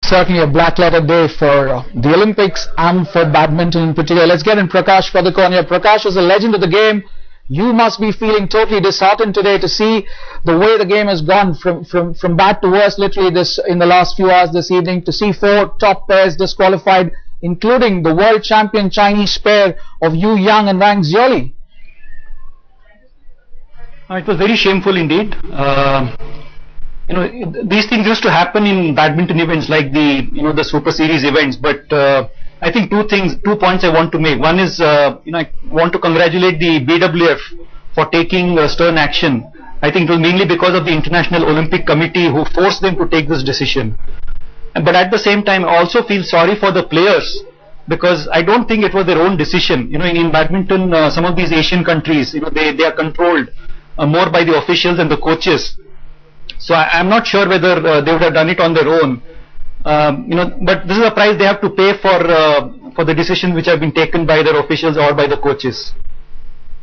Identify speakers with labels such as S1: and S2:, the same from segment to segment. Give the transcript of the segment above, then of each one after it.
S1: Certainly a black letter day for the Olympics and for badminton in particular. Let's get in Prakash for the corner. Prakash is a legend of the game. You must be feeling totally disheartened today to see the way the game has gone from bad to worse literally this in the last few hours this evening, to see 4 top pairs disqualified, including the world champion Chinese pair of Yu Yang and Wang Xioli.
S2: It was very shameful indeed. These things used to happen in badminton events like the Super Series events, but I think 2 points I want to make. One is, I want to congratulate the BWF for taking stern action. I think it was mainly because of the International Olympic Committee who forced them to take this decision. But at the same time, I also feel sorry for the players, because I don't think it was their own decision. In badminton, some of these Asian countries, they are controlled more by the officials and the coaches. So I'm not sure whether they would have done it on their own. But this is a price they have to pay for the decisions which have been taken by their officials or by the coaches.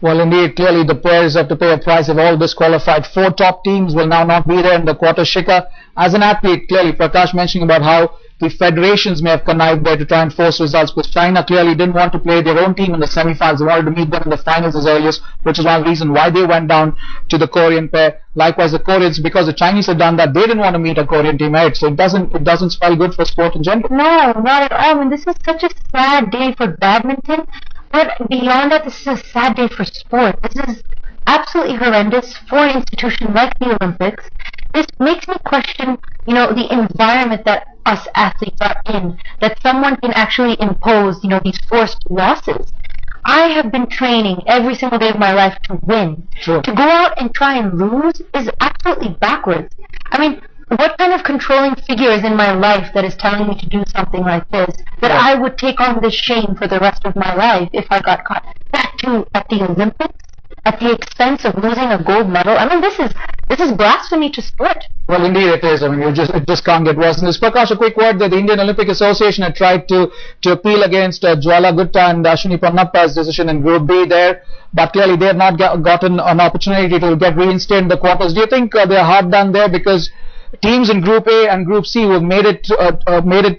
S1: Well, indeed, clearly the players have to pay a price. If all disqualified, 4 top teams will now not be there in the quarter shikha. As an athlete, clearly Prakash mentioning about how the federations may have connived there to try and force results, because China clearly didn't want to play their own team in the semi-finals. They wanted to meet them in the finals as earliest, which is one of the reasons why they went down to the Korean pair. Likewise, the Koreans, because the Chinese had done that, they didn't want to meet a Korean team ahead. So it doesn't spell good for sport in general.
S3: No, not at all. I mean, this is such a sad day for badminton, but beyond that, this is a sad day for sport. This is absolutely horrendous for an institution like the Olympics. This makes me question, the environment that us athletes are in, that someone can actually impose, these forced losses. I have been training every single day of my life to win.
S1: Sure.
S3: To go out and try and lose is absolutely backwards. I mean, what kind of controlling figure is in my life that is telling me to do something like this, that I would take on this shame for the rest of my life if I got caught? That too at the Olympics, at the expense of losing a gold medal. I mean, this is blasphemy to sport.
S1: Well, indeed it is. I mean, it just can't get worse. And this, Prakash, a quick word that the Indian Olympic Association had tried to appeal against Jwala Gutta and Ashwini Ponnappa's decision in Group B there, but clearly they have not gotten an opportunity to get reinstated in the quarters. Do you think they are hard done there, because teams in Group A and Group C who made it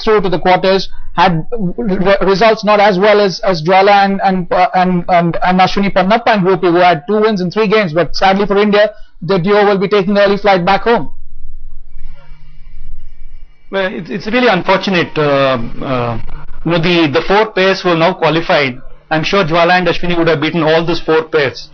S1: through to the quarters had results not as well as Jwala and Ashwini Ponnappa in Group A, who had 2 wins in 3 games. But sadly for India, the duo will be taking the early flight back home.
S2: Well, it's really unfortunate. The 4 pairs who are now qualified, I'm sure Jwala and Ashwini would have beaten all those 4 pairs.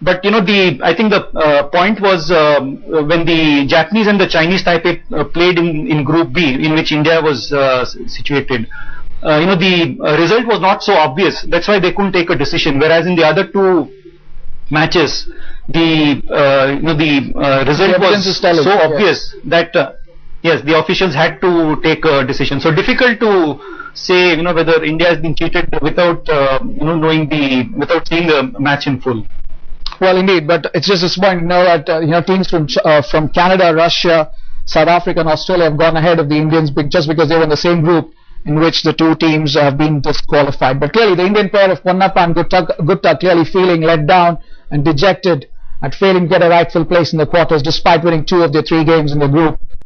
S2: But I think the point was when the Japanese and the Chinese Taipei played in Group B, in which India was situated. The result was not so obvious. That's why they couldn't take a decision. Whereas in the other 2 matches, the result was so obvious that yes, the officials had to take a decision. So difficult to say whether India has been cheated without without seeing the match in full.
S1: Well, indeed, but it's just disappointing to know that teams from Canada, Russia, South Africa, and Australia have gone ahead of the Indians just because they were in the same group in which the 2 teams have been disqualified. But clearly, the Indian pair of Ponnappa and Gutta clearly feeling let down and dejected at failing to get a rightful place in the quarters, despite winning 2 of their 3 games in the group.